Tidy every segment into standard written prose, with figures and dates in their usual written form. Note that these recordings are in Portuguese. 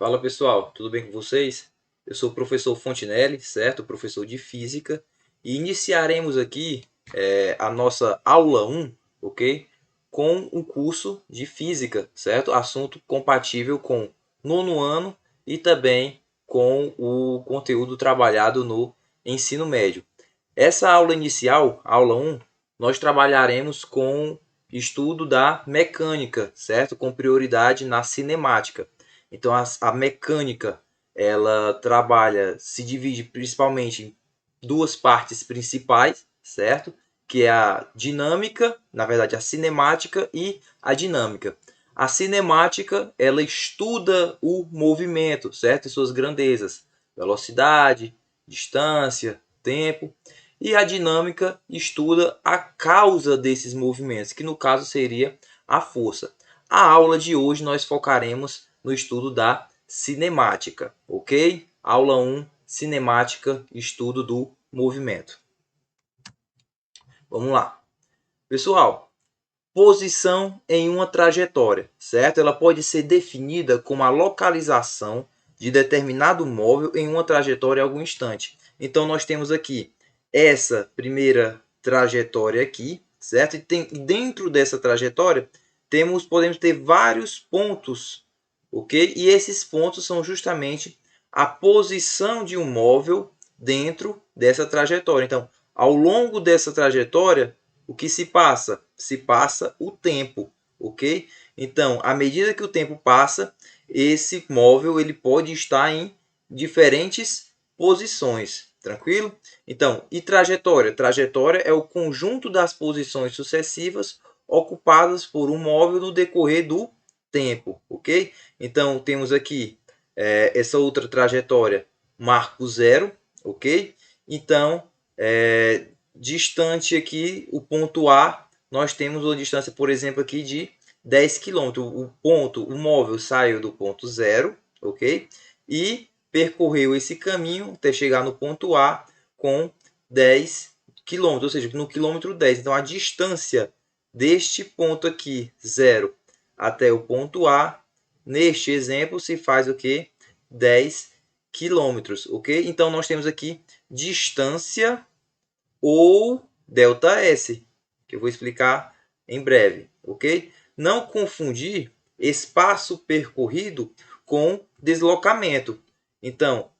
Fala pessoal, tudo bem com vocês? Eu sou o professor Fontinelli, certo? Professor de Física, e iniciaremos aqui a nossa aula 1, ok? Com um curso de Física, certo? Assunto compatível com nono ano e também com o conteúdo trabalhado no ensino médio. Essa aula inicial, aula 1, nós trabalharemos com estudo da mecânica, certo? Com prioridade na cinemática. Então a mecânica ela trabalha, se divide principalmente em duas partes principais, certo? Que é a dinâmica, na verdade a cinemática e a dinâmica. A cinemática ela estuda o movimento, certo? E suas grandezas, velocidade, distância, tempo. E a dinâmica estuda a causa desses movimentos, que no caso seria a força. A aula de hoje nós focaremos no estudo da cinemática, ok? Aula 1, cinemática, estudo do movimento. Vamos lá. Pessoal, posição em uma trajetória, certo? Ela pode ser definida como a localização de determinado móvel em uma trajetória em algum instante. Então nós temos aqui essa primeira trajetória aqui, certo? E dentro dessa trajetória podemos ter vários pontos, ok? E esses pontos são justamente a posição de um móvel dentro dessa trajetória. Então, ao longo dessa trajetória, o que se passa? Se passa o tempo, ok? Então, à medida que o tempo passa, esse móvel ele pode estar em diferentes posições, tranquilo? Então, e trajetória? Trajetória é o conjunto das posições sucessivas ocupadas por um móvel no decorrer do tempo, ok? Então, temos aqui essa outra trajetória, marco zero, ok? Então, distante aqui, o ponto A, nós temos uma distância, por exemplo, aqui de 10 km. O móvel saiu do ponto zero, ok? E percorreu esse caminho até chegar no ponto A com 10 km, ou seja, no quilômetro 10. Então, a distância deste ponto aqui, zero, até o ponto A, neste exemplo, se faz o que? 10 quilômetros, ok? Então, nós temos aqui distância ou ΔS, que eu vou explicar em breve, ok? Não confundir espaço percorrido com deslocamento. Então,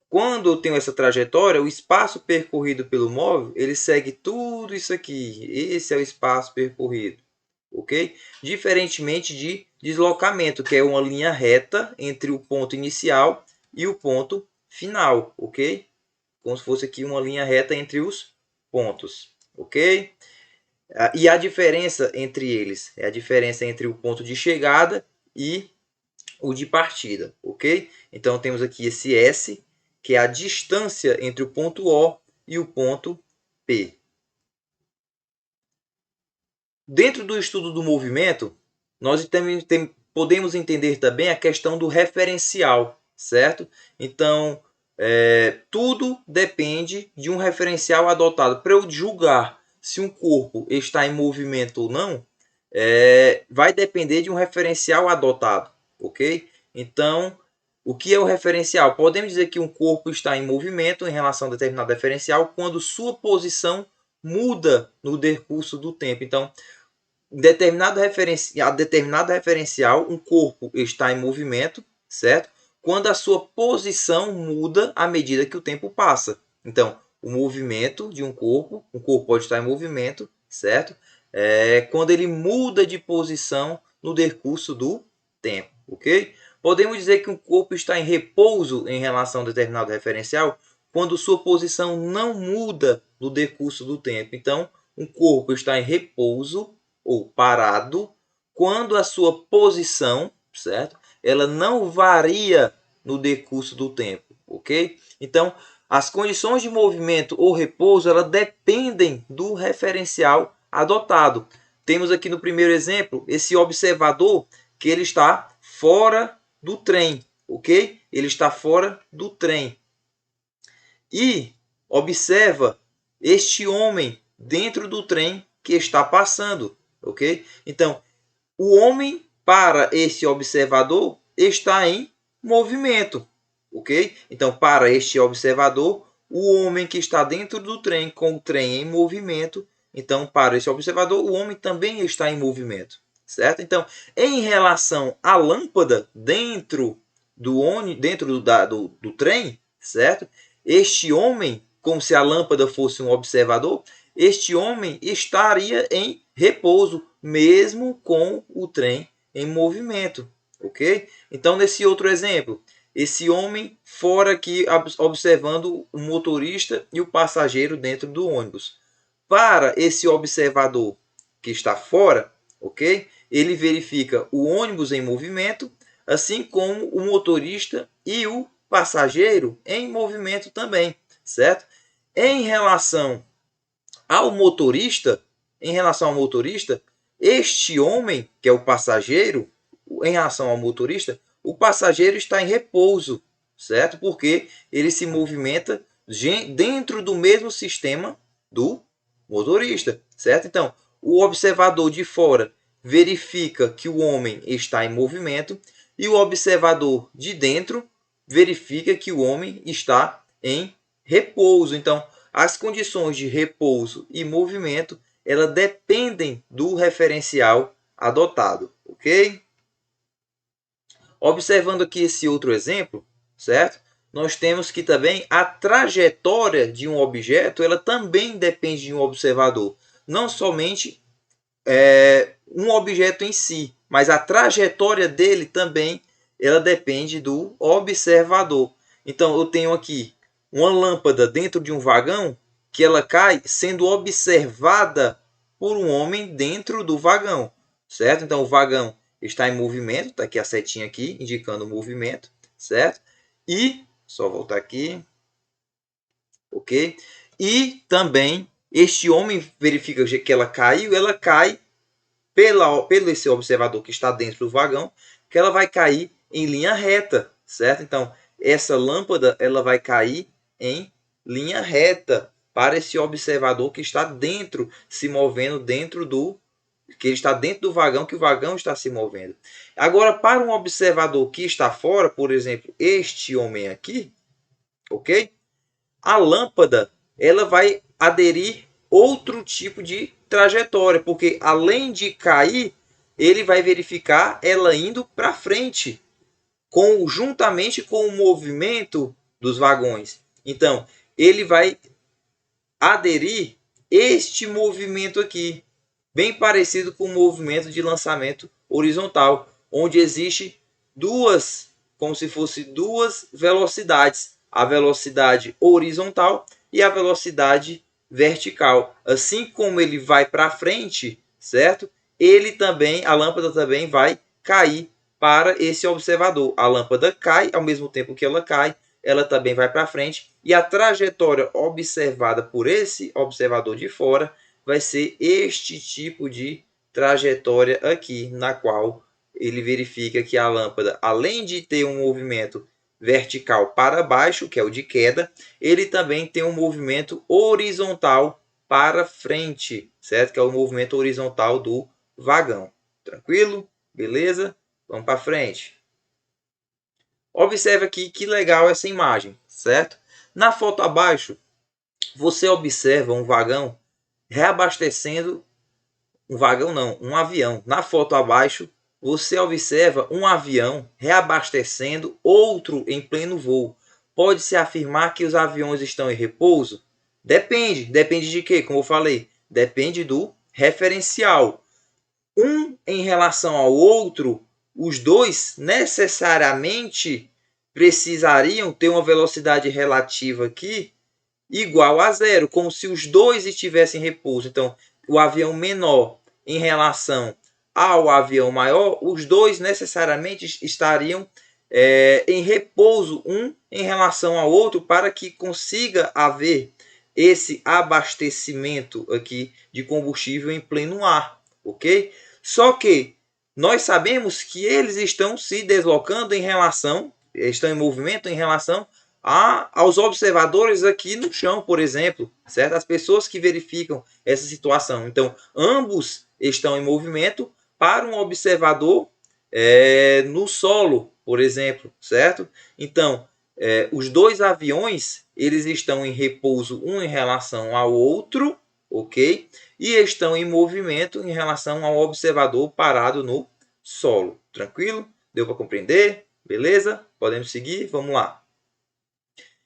quando eu tenho essa trajetória, o espaço percorrido pelo móvel, ele segue tudo isso aqui. Esse é o espaço percorrido, ok? Diferentemente de deslocamento, que é uma linha reta entre o ponto inicial e o ponto final, ok? Como se fosse aqui uma linha reta entre os pontos, ok? E a diferença entre eles é a diferença entre o ponto de chegada e o de partida, ok? Então temos aqui esse S, que é a distância entre o ponto O e o ponto P. Dentro do estudo do movimento, nós podemos entender também a questão do referencial, certo? Então, tudo depende de um referencial adotado. Para eu julgar se um corpo está em movimento ou não, vai depender de um referencial adotado, ok? Então, o que é o referencial? Podemos dizer que um corpo está em movimento em relação a determinado referencial quando sua posição muda no decurso do tempo. Então, determinado referencial, um corpo está em movimento, certo? Quando a sua posição muda à medida que o tempo passa. Então, o movimento de um corpo pode estar em movimento, certo? Quando ele muda de posição no decurso do tempo, ok? Podemos dizer que um corpo está em repouso em relação a determinado referencial quando sua posição não muda no decurso do tempo. Então, um corpo está em repouso ou parado quando a sua posição, certo? Ela não varia no decurso do tempo, ok? Então, as condições de movimento ou repouso, elas dependem do referencial adotado. Temos aqui no primeiro exemplo esse observador que ele está fora do trem, ok? Ele está fora do trem. E observa este homem dentro do trem que está passando, ok? Então, o homem para esse observador está em movimento, ok? Então, para este observador, o homem que está dentro do trem, com o trem em movimento, então, para esse observador, o homem também está em movimento, certo? Então, em relação à lâmpada dentro do trem, certo? Este homem, como se a lâmpada fosse um observador, este homem estaria em repouso, mesmo com o trem em movimento, ok? Então, nesse outro exemplo, esse homem fora aqui observando o motorista e o passageiro dentro do ônibus. Para esse observador que está fora, ok? Ele verifica o ônibus em movimento, assim como o motorista e o passageiro em movimento também, certo? Em relação ao motorista, este homem, que é o passageiro, em relação ao motorista, o passageiro está em repouso, certo? Porque ele se movimenta dentro do mesmo sistema do motorista, certo? Então, o observador de fora verifica que o homem está em movimento e o observador de dentro verifica que o homem está em repouso. Então, as condições de repouso e movimento, elas dependem do referencial adotado, ok? Observando aqui esse outro exemplo, certo? Nós temos que também a trajetória de um objeto, ela também depende de um observador. Não somente um objeto em si, mas a trajetória dele também, ela depende do observador. Então, eu tenho aqui uma lâmpada dentro de um vagão que ela cai sendo observada por um homem dentro do vagão, certo? Então, o vagão está em movimento, está aqui a setinha aqui indicando o movimento, certo? E, só voltar aqui, ok? E também este homem verifica que ela cai pelo esse observador que está dentro do vagão, que ela vai cair em linha reta, certo? Então, essa lâmpada ela vai cair em linha reta para esse observador que está dentro, se movendo dentro do que ele está dentro do vagão, que o vagão está se movendo. Agora, para um observador que está fora, por exemplo, este homem aqui, ok? A lâmpada ela vai aderir outro tipo de trajetória, porque além de cair, ele vai verificar ela indo para frente, juntamente com o movimento dos vagões. Então, ele vai aderir este movimento aqui, bem parecido com o movimento de lançamento horizontal, onde existe duas, como se fosse duas velocidades, a velocidade horizontal e a velocidade vertical. Assim como ele vai para frente, certo? Ele também, a lâmpada também vai cair para esse observador. A lâmpada cai ao mesmo tempo que ela cai, ela também vai para frente e a trajetória observada por esse observador de fora vai ser este tipo de trajetória aqui, na qual ele verifica que a lâmpada, além de ter um movimento vertical para baixo, que é o de queda, ele também tem um movimento horizontal para frente, certo? Que é o movimento horizontal do vagão. Tranquilo? Beleza? Vamos para frente. Observe aqui que legal essa imagem, certo? Na foto abaixo, você observa um vagão reabastecendo, um avião. Na foto abaixo, você observa um avião reabastecendo outro em pleno voo. Pode-se afirmar que os aviões estão em repouso? Depende. Depende de quê? Como eu falei, depende do referencial. Um em relação ao outro, os dois necessariamente precisariam ter uma velocidade relativa aqui igual a zero, como se os dois estivessem em repouso. Então, o avião menor em relação ao avião maior, os dois necessariamente estariam em repouso um em relação ao outro para que consiga haver esse abastecimento aqui de combustível em pleno ar, ok? Só que nós sabemos que eles estão se deslocando estão em movimento em relação aos observadores aqui no chão, por exemplo, certo? As pessoas que verificam essa situação. Então, ambos estão em movimento para um observador no solo, por exemplo, certo? Então, os dois aviões, eles estão em repouso um em relação ao outro, ok? E estão em movimento em relação ao observador parado no solo. Tranquilo? Deu para compreender? Beleza? Podemos seguir? Vamos lá.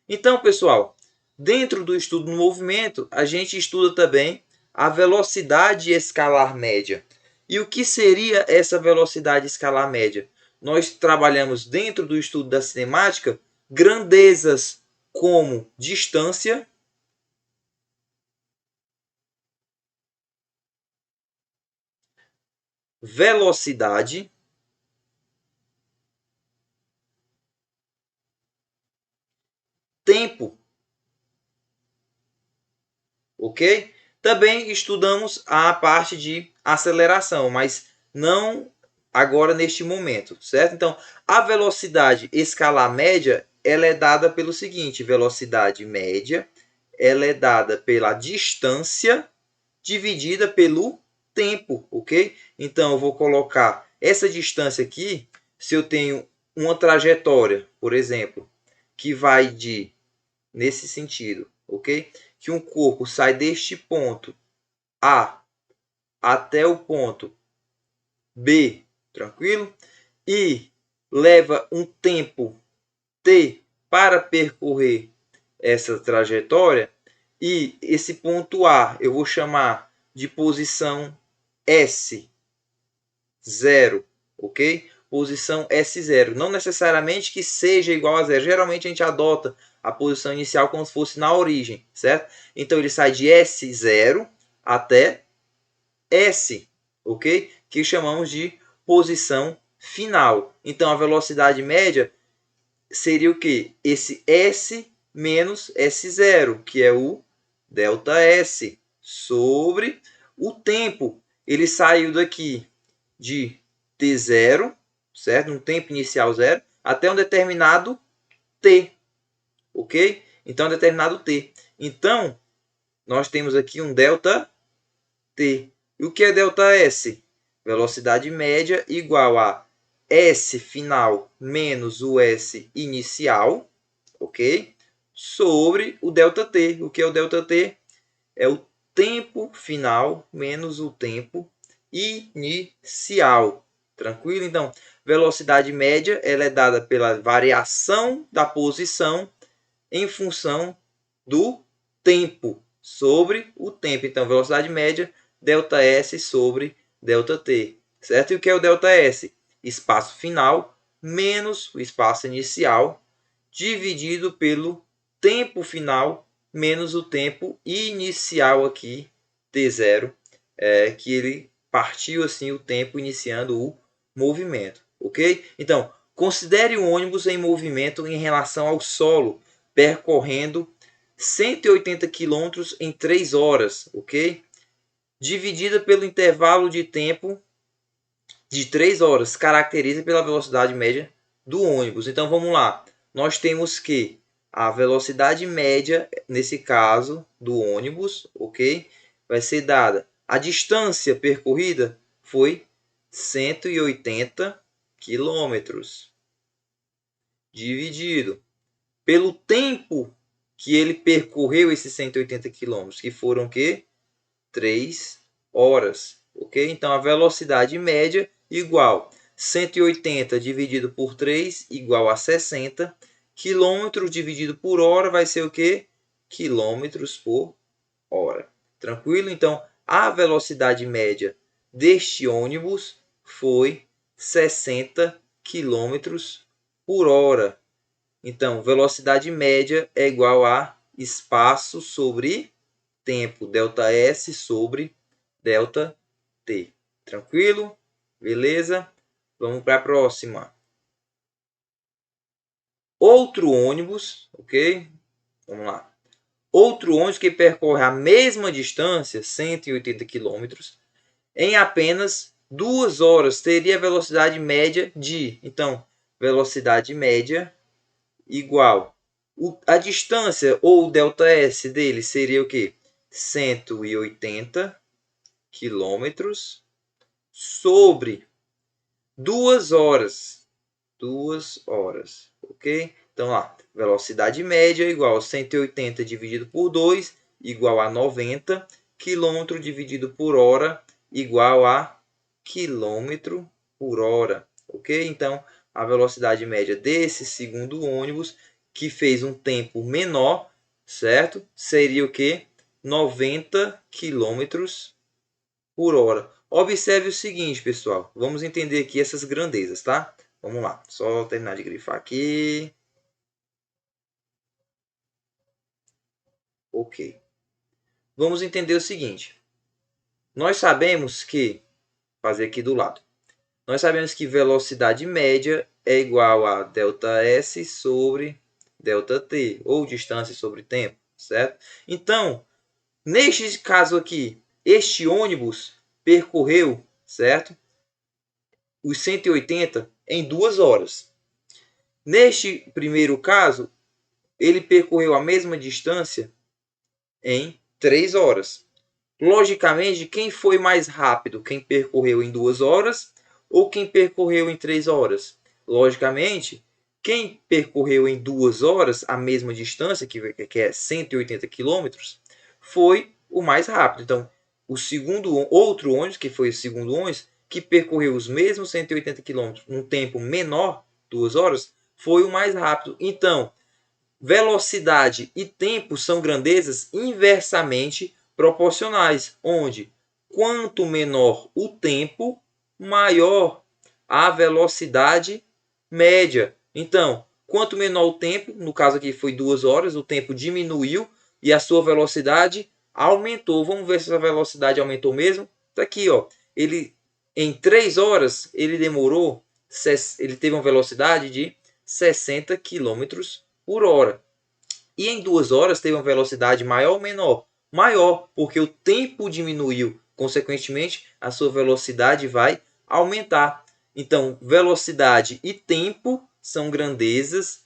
Então, pessoal, dentro do estudo do movimento, a gente estuda também a velocidade escalar média. E o que seria essa velocidade escalar média? Nós trabalhamos dentro do estudo da cinemática grandezas como distância, velocidade, tempo, ok? Também estudamos a parte de aceleração, mas não agora neste momento, certo? Então, a velocidade escalar média, ela é dada pelo seguinte, velocidade média, ela é dada pela distância dividida pelo tempo, ok? Então, eu vou colocar essa distância aqui, se eu tenho uma trajetória, por exemplo, que vai de, nesse sentido, ok? Que um corpo sai deste ponto A até o ponto B, tranquilo? E leva um tempo T para percorrer essa trajetória, e esse ponto A eu vou chamar de posição S0, ok? Posição S0. Não necessariamente que seja igual a zero. Geralmente a gente adota a posição inicial como se fosse na origem, certo? Então ele sai de S0 até S, ok? Que chamamos de posição final. Então a velocidade média seria o que? Esse S menos S0, que é o ΔS, sobre o tempo. Ele saiu daqui de T0, certo? Um tempo inicial zero, até um determinado T, ok? Então, um determinado T. Então, nós temos aqui um ΔT. E o que é ΔS? Velocidade média igual a S final menos o S inicial, ok? Sobre o ΔT. O que é o ΔT? É o tempo final menos o tempo inicial. Tranquilo? Então, velocidade média ela é dada pela variação da posição em função do tempo sobre o tempo. Então, velocidade média, ΔS sobre ΔT. Certo? E o que é o ΔS? Espaço final menos o espaço inicial dividido pelo tempo final menos o tempo inicial aqui, T0, que ele partiu assim o tempo iniciando o movimento, ok? Então, considere o ônibus em movimento em relação ao solo, percorrendo 180 km em 3 horas, ok? Dividida pelo intervalo de tempo de 3 horas, caracteriza pela velocidade média do ônibus. Então, vamos lá. Nós temos que a velocidade média, nesse caso, do ônibus, ok? Vai ser dada. A distância percorrida foi 180 quilômetros. Dividido pelo tempo que ele percorreu esses 180 quilômetros, que foram o quê? 3 horas, ok? Então, a velocidade média igual 180 dividido por 3 igual a 60. Quilômetros dividido por hora vai ser o quê? Quilômetros por hora. Tranquilo? Então, a velocidade média deste ônibus foi 60 quilômetros por hora. Então, velocidade média é igual a espaço sobre tempo, ΔS sobre ΔT. Tranquilo? Beleza? Vamos para a próxima. Outro ônibus, ok? Vamos lá. Outro ônibus que percorre a mesma distância, 180 km, em apenas 2 horas, teria velocidade média de... Então, velocidade média igual. A distância ou o ΔS dele seria o quê? 180 quilômetros sobre 2 horas. 2 horas, ok? Então, lá, velocidade média igual a 180 dividido por 2, igual a 90, quilômetro dividido por hora, igual a quilômetro por hora, ok? Então, a velocidade média desse segundo ônibus, que fez um tempo menor, certo? Seria o quê? 90 quilômetros por hora. Observe o seguinte, pessoal. Vamos entender aqui essas grandezas, tá? Vamos lá. Só terminar de grifar aqui. Ok. Vamos entender o seguinte. Nós sabemos que... Fazer aqui do lado. Nós sabemos que velocidade média é igual a ΔS sobre ΔT, ou distância sobre tempo, certo? Então, neste caso aqui, este ônibus percorreu, certo? Os 180 em 2 horas. Neste primeiro caso, ele percorreu a mesma distância em 3 horas. Logicamente, quem foi mais rápido? Quem percorreu em 2 horas ou quem percorreu em 3 horas? Logicamente, quem percorreu em 2 horas a mesma distância, que é 180 quilômetros, foi o mais rápido. Então, o segundo outro ônibus, que foi o segundo ônibus, que percorreu os mesmos 180 quilômetros num tempo menor, 2 horas, foi o mais rápido. Então, velocidade e tempo são grandezas inversamente proporcionais, onde quanto menor o tempo, maior a velocidade média. Então, quanto menor o tempo, no caso aqui foi 2 horas, o tempo diminuiu e a sua velocidade aumentou. Vamos ver se a velocidade aumentou mesmo. Está aqui, ó. Ele em 3 horas ele demorou, ele teve uma velocidade de 60 km por hora. E em 2 horas teve uma velocidade maior ou menor? Maior, porque o tempo diminuiu. Consequentemente, a sua velocidade vai aumentar. Então, velocidade e tempo são grandezas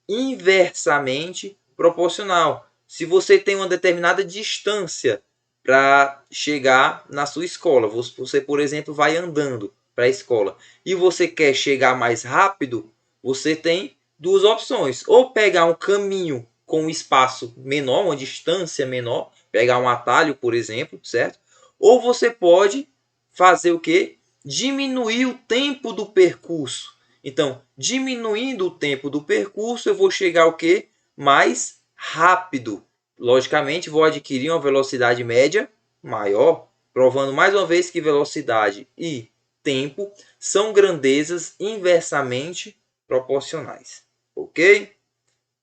inversamente proporcional. Se você tem uma determinada distância para chegar na sua escola, você, por exemplo, vai andando para a escola e você quer chegar mais rápido, você tem duas opções: ou pegar um caminho com um espaço menor, uma distância menor, pegar um atalho, por exemplo, certo? Ou você pode fazer o que? Diminuir o tempo do percurso. Então, diminuindo o tempo do percurso, eu vou chegar ao que? Mais rápido. Logicamente, vou adquirir uma velocidade média maior, provando mais uma vez que velocidade e tempo são grandezas inversamente proporcionais. Ok?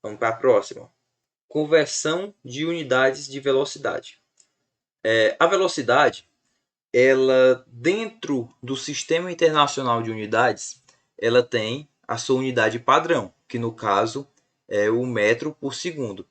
Vamos para a próxima. Conversão de unidades de velocidade. A velocidade, ela dentro do Sistema Internacional de Unidades, ela tem a sua unidade padrão, que no caso é o metro por segundo.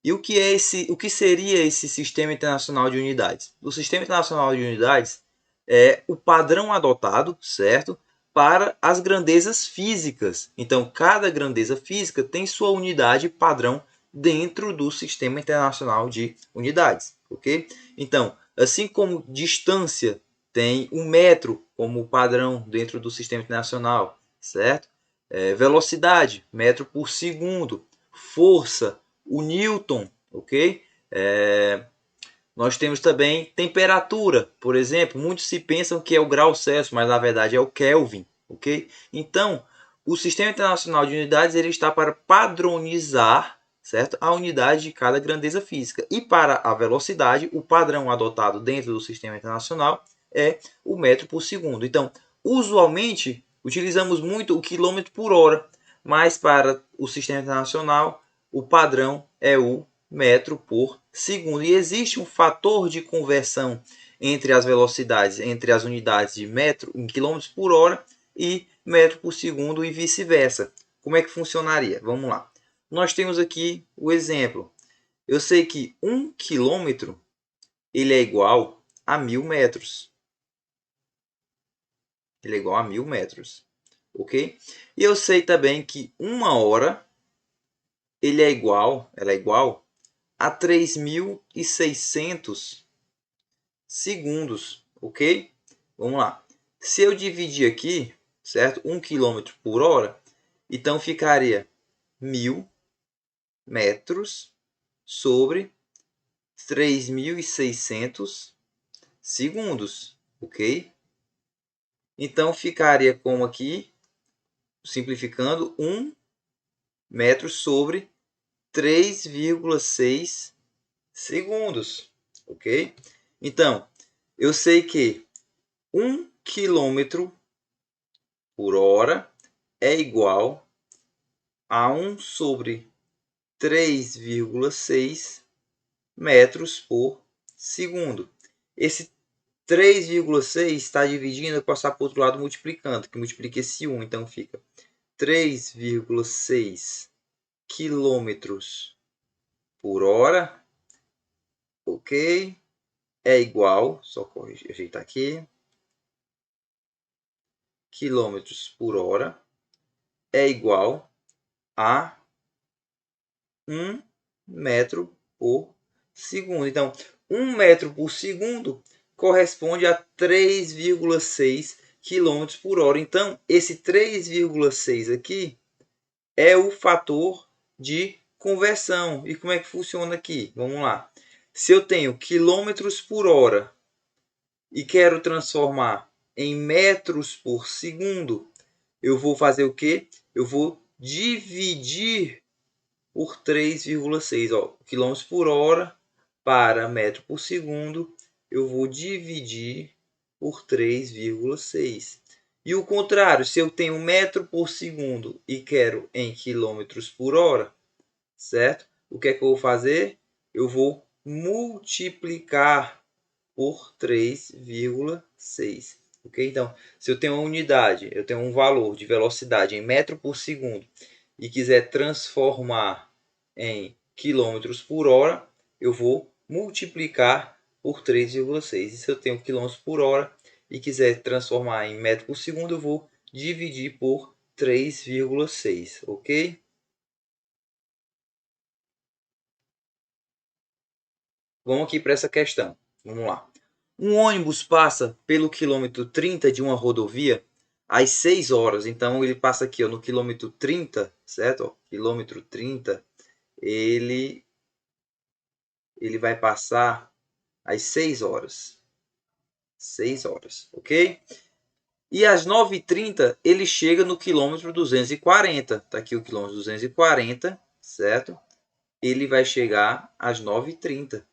E o que seria esse Sistema Internacional de Unidades? O Sistema Internacional de Unidades é o padrão adotado, certo? Para as grandezas físicas. Então, cada grandeza física tem sua unidade padrão dentro do Sistema Internacional de Unidades, ok? Então, assim como distância tem um metro como padrão dentro do Sistema Internacional, certo? Velocidade, metro por segundo. Força, o Newton, ok? Nós temos também temperatura, por exemplo. Muitos se pensam que é o grau Celsius, mas na verdade é o Kelvin, ok? Então, o Sistema Internacional de Unidades ele está para padronizar, certo? A unidade de cada grandeza física. E para a velocidade, o padrão adotado dentro do Sistema Internacional é o metro por segundo. Então, usualmente, utilizamos muito o quilômetro por hora, mas para o Sistema Internacional, o padrão é o metro por segundo. E existe um fator de conversão entre as velocidades, entre as unidades de metro em quilômetros por hora e metro por segundo e vice-versa. Como é que funcionaria? Vamos lá. Nós temos aqui o exemplo. Eu sei que 1 quilômetro ele é igual a 1000 metros. Ele é igual a 1000 metros. Ok? E eu sei também que 1 hora ela é igual a 3.600 segundos, ok? Vamos lá. Se eu dividir aqui, certo? 1 km por hora, Então, ficaria 1.000 metros sobre 3.600 segundos, ok? Então, ficaria como aqui, simplificando, 1 metro sobre 3,6 segundos, ok? Então, eu sei que 1 km por hora é igual a 1 sobre 3,6 metros por segundo. Esse 3,6 está dividindo, eu passar para o outro lado multiplicando, que multiplica esse 1, então fica 3,6 quilômetros por hora, ok? É igual, só corrigir, ajeitar aqui, quilômetros por hora é igual a 1 metro por segundo. Então, 1 metro por segundo corresponde a 3,6 km por hora. Então, esse 3,6 aqui é o fator de conversão. E como é que funciona aqui? Vamos lá. Se eu tenho quilômetros por hora e quero transformar em metros por segundo, eu vou fazer o quê? Eu vou dividir por 3,6. Quilômetros por hora para metro por segundo, eu vou dividir por 3,6. E o contrário, se eu tenho metro por segundo e quero em quilômetros por hora, certo? O que é que eu vou fazer? Eu vou multiplicar por 3,6. Ok? Então, se eu tenho uma unidade, eu tenho um valor de velocidade em metro por segundo e quiser transformar em quilômetros por hora, eu vou multiplicar por 3,6. E se eu tenho quilômetros por hora e quiser transformar em metro por segundo, eu vou dividir por 3,6, ok? Vamos aqui para essa questão. Vamos lá. Um ônibus passa pelo quilômetro 30 de uma rodovia às 6 horas. Então, ele passa aqui no quilômetro 30, certo? Quilômetro 30, ele vai passar às 6 horas. 6 horas, ok? E às 9h30, ele chega no quilômetro 240. Está aqui o quilômetro 240, certo? Ele vai chegar às 9h30.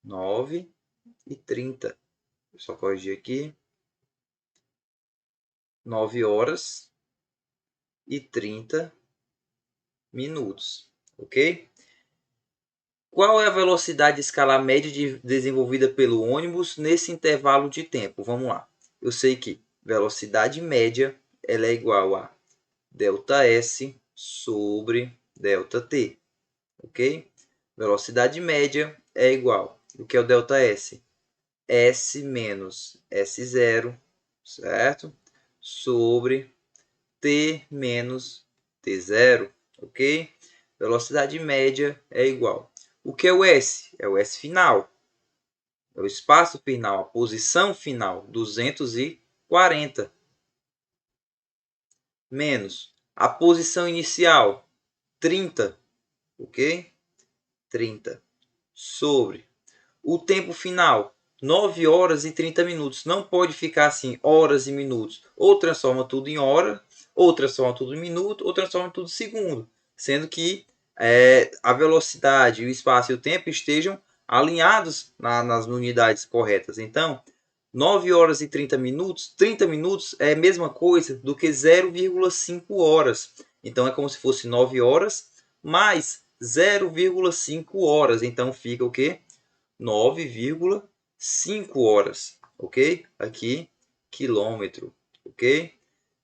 9h30. Só corrigir aqui. 9 horas e 30 minutos, ok? Qual é a velocidade escalar média desenvolvida pelo ônibus nesse intervalo de tempo? Vamos lá. Eu sei que velocidade média ela é igual a ΔS sobre ΔT, ok? Velocidade média é igual. O que é o ΔS? S menos S0, certo? Sobre T menos T0, ok? Velocidade média é igual. O que é o S? É o S final. É o espaço final, a posição final, 240. Menos a posição inicial, 30, ok? 30. Sobre o tempo final, 9 horas e 30 minutos. Não pode ficar assim, horas e minutos. Ou transforma tudo em hora, ou transforma tudo em minuto, ou transforma tudo em segundo. Sendo que a velocidade, o espaço e o tempo estejam alinhados nas unidades corretas. Então, 9 horas e 30 minutos, 30 minutos é a mesma coisa do que 0,5 horas. Então, é como se fosse 9 horas mais 0,5 horas. Então, fica o quê? 9,5 horas, ok? Aqui, quilômetro, ok?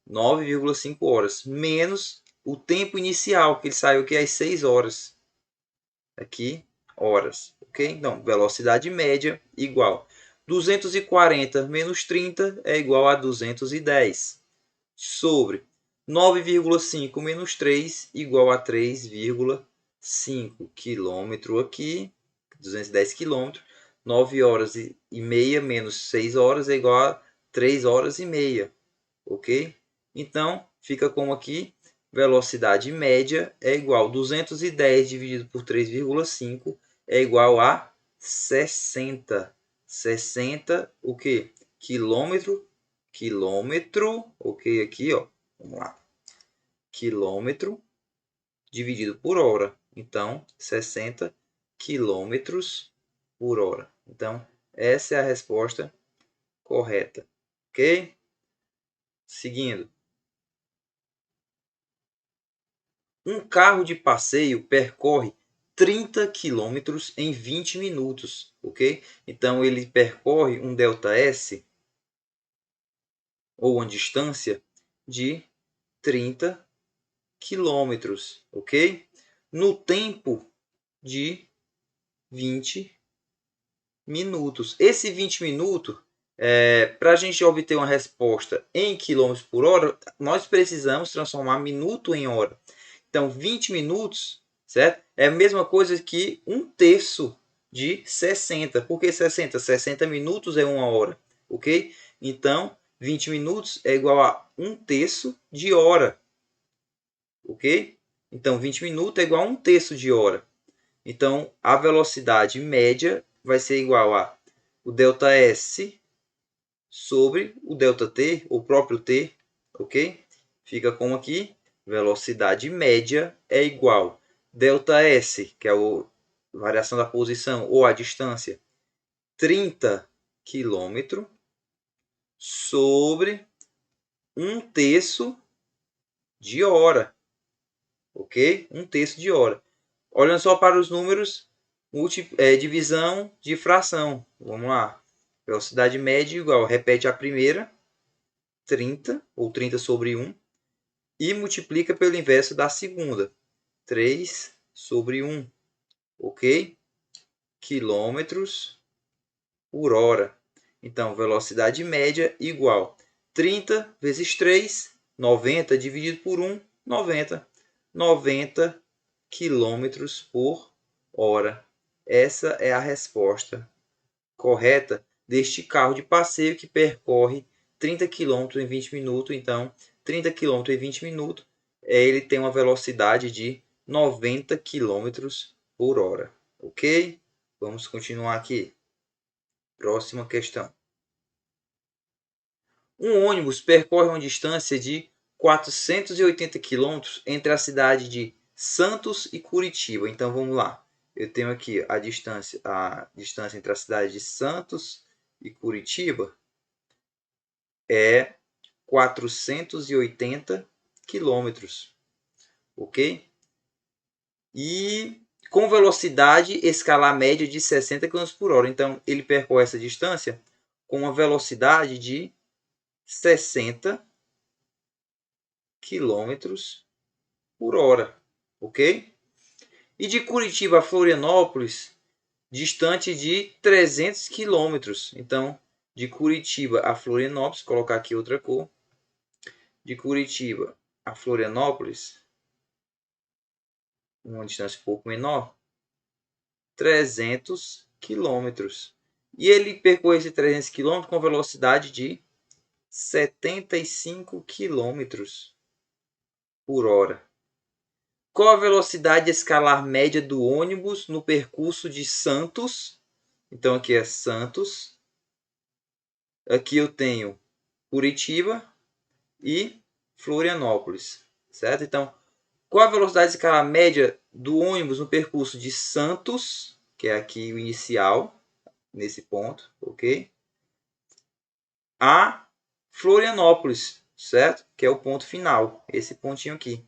9,5 horas, menos o tempo inicial, que ele saiu aqui às 6 horas. Aqui, horas, ok? Então, velocidade média igual 240 menos 30 é igual a 210. Sobre 9,5 menos 3 igual a 3,5 quilômetro aqui, 210 quilômetros. 9 horas e meia menos 6 horas é igual a 3 horas e meia, ok? Então, fica como aqui, velocidade média é igual a 210 dividido por 3,5 é igual a 60. 60 o quê? Quilômetro, ok, aqui, ó, vamos lá. Quilômetro dividido por hora. Então, 60 quilômetros por hora. Então, essa é a resposta correta. Ok? Seguindo. Um carro de passeio percorre 30 quilômetros em 20 minutos. Ok? Então, ele percorre um ΔS, ou uma distância, de 30 quilômetros. Ok? No tempo de 20 minutos. Esse 20 minutos, para a gente obter uma resposta em quilômetros por hora, nós precisamos transformar minuto em hora. Então, 20 minutos, certo? É a mesma coisa que 1/3 de 60. Por que 60? 60 minutos é 1 hora, ok? Então, 20 minutos é igual a 1/3 de hora, ok? Então, 20 minutos é igual a 1/3 de hora. Então, a velocidade média vai ser igual a o ΔS sobre o ΔT, o próprio T, ok? Fica como aqui, velocidade média é igual ΔS, que é a variação da posição ou a distância, 30 km sobre 1/3 de hora, ok? 1/3 de hora. Olhando só para os números, divisão de fração. Vamos lá. Velocidade média igual, repete a primeira, 30, ou 30 sobre 1, e multiplica pelo inverso da segunda, 3 sobre 1, ok? Quilômetros por hora. Então, velocidade média igual 30 vezes 3, 90 dividido por 1, 90. 90 quilômetros por hora. Essa é a resposta correta deste carro de passeio que percorre 30 km em 20 minutos. Então, 30 km em 20 minutos, ele tem uma velocidade de 90 km por hora. Ok? Vamos continuar aqui. Próxima questão. Um ônibus percorre uma distância de 480 km entre a cidade de Santos e Curitiba. Então, vamos lá. Eu tenho aqui a distância entre a cidade de Santos e Curitiba é 480 quilômetros, ok? E com velocidade escalar média de 60 km por hora. Então, ele percorre essa distância com uma velocidade de 60 km por hora, ok? E de Curitiba a Florianópolis, distante de 300 quilômetros. Então, de Curitiba a Florianópolis, vou colocar aqui outra cor. De Curitiba a Florianópolis, uma distância um pouco menor, 300 quilômetros. E ele percorre esse 300 quilômetros com velocidade de 75 quilômetros por hora. Qual a velocidade escalar média do ônibus no percurso de Santos? Então, aqui é Santos. Aqui eu tenho Curitiba e Florianópolis, certo? Então, qual a velocidade escalar média do ônibus no percurso de Santos, que é aqui o inicial, nesse ponto, ok? A Florianópolis, certo? Que é o ponto final, esse pontinho aqui.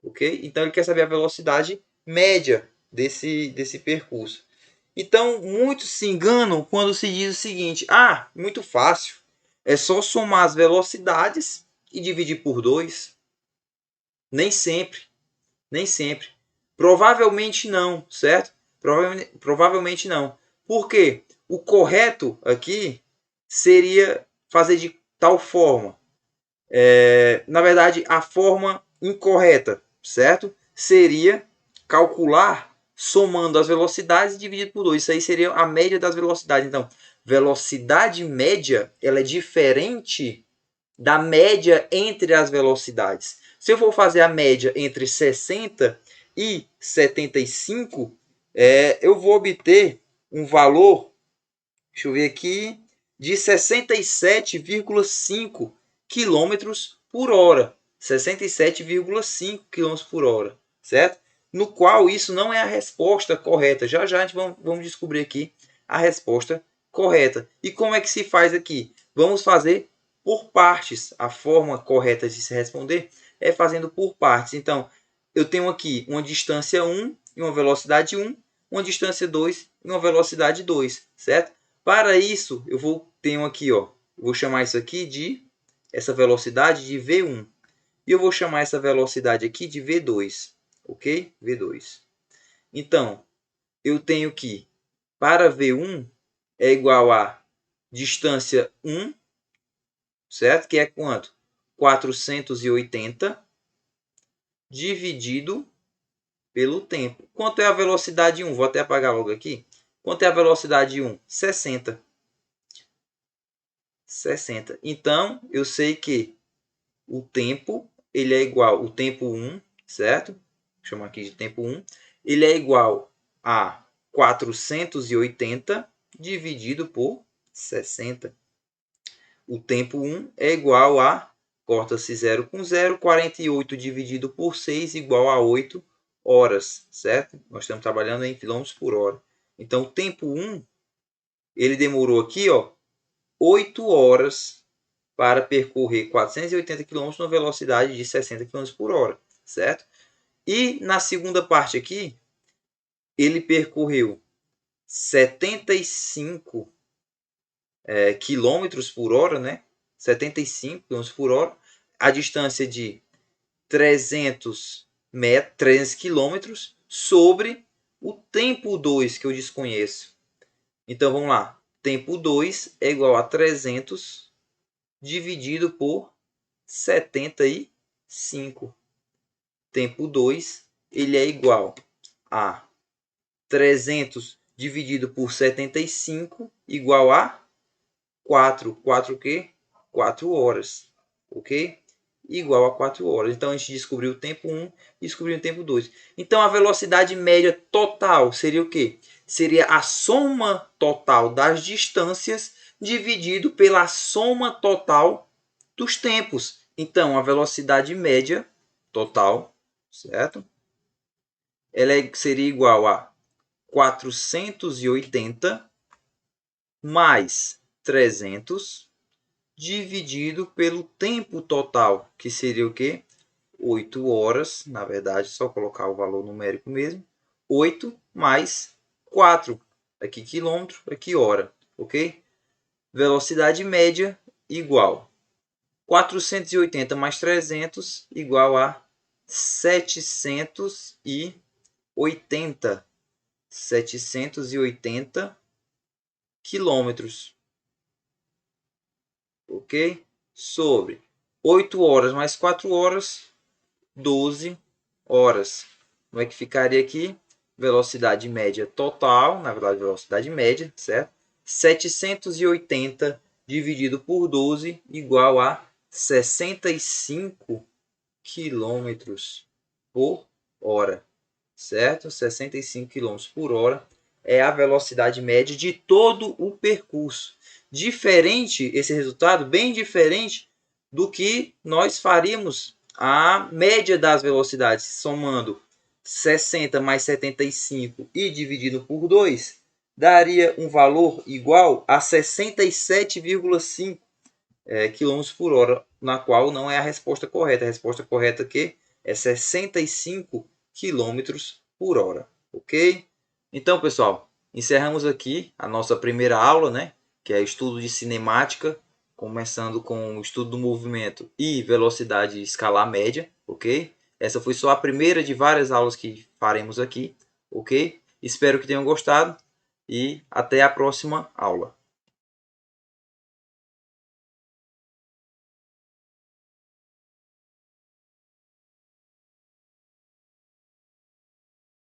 Ok? Então, ele quer saber a velocidade média desse percurso. Então, muitos se enganam quando se diz o seguinte: ah, muito fácil, é só somar as velocidades e dividir por 2. Nem sempre. Nem sempre. Provavelmente não, certo? Provavelmente não. Por quê? O correto aqui seria fazer de tal forma. Na verdade, a forma incorreta, certo? Seria calcular somando as velocidades e dividido por 2. Isso aí seria a média das velocidades. Então, velocidade média ela é diferente da média entre as velocidades. Se eu for fazer a média entre 60 e 75, eu vou obter um valor, deixa eu ver aqui, de 67,5 km por hora. 67,5 km por hora, certo? No qual isso não é a resposta correta. Já já a gente vamos descobrir aqui a resposta correta. E como é que se faz aqui? Vamos fazer por partes. A forma correta de se responder é fazendo por partes. Então, eu tenho aqui uma distância 1 e uma velocidade 1, uma distância 2 e uma velocidade 2, certo? Para isso, tenho aqui, ó, vou chamar isso aqui de essa velocidade de V1. E eu vou chamar essa velocidade aqui de V2, ok? V2. Então, eu tenho que, para V1, é igual a distância 1, certo? Que é quanto? 480 dividido pelo tempo. Quanto é a velocidade 1? Vou até apagar logo aqui. Quanto é a velocidade 1? 60. 60. Então, eu sei que o tempo, ele é igual, o tempo 1, certo? Vou chamar aqui de tempo 1. Ele é igual a 480 dividido por 60. O tempo 1 é igual a, corta-se 0 com 0, 48 dividido por 6 igual a 8 horas, certo? Nós estamos trabalhando em quilômetros por hora. Então, o tempo 1, ele demorou aqui, ó, 8 horas para percorrer 480 km na velocidade de 60 km por hora, certo? E na segunda parte aqui, ele percorreu 75 km por hora, né? 75 km por hora, a distância de 300 km sobre o tempo 2 que eu desconheço. Então vamos lá. Tempo 2 é igual a 300 dividido por 75. Tempo 2 ele é igual a 300 dividido por 75 igual a 4. 4 o quê? 4 horas. Ok? Igual a 4 horas. Então a gente descobriu o tempo 1 e descobriu o tempo 2. Então a velocidade média total seria o quê? Seria a soma total das distâncias dividido pela soma total dos tempos. Então a velocidade média total, certo? Ela seria igual a 480 mais 300 dividido pelo tempo total, que seria o quê? 8 horas, na verdade, só colocar o valor numérico mesmo. 8 mais 4, aqui quilômetro, aqui hora, ok? Velocidade média igual 480 mais 300 igual a 780 quilômetros, ok? Sobre 8 horas mais 4 horas, 12 horas. Como é que ficaria aqui? Velocidade média total, na verdade, velocidade média, certo? 780 dividido por 12 igual a 65 quilômetros por hora, certo? 65 km por hora é a velocidade média de todo o percurso. Diferente, esse resultado, bem diferente do que nós faríamos a média das velocidades, somando 60 mais 75 e dividido por 2, daria um valor igual a 67,5 km por hora, na qual não é a resposta correta. A resposta correta aqui é 65 km por hora, ok? Então, pessoal, encerramos aqui a nossa primeira aula, né? Que é estudo de cinemática, começando com o estudo do movimento e velocidade escalar média, ok? Essa foi só a primeira de várias aulas que faremos aqui, ok? Espero que tenham gostado e até a próxima aula.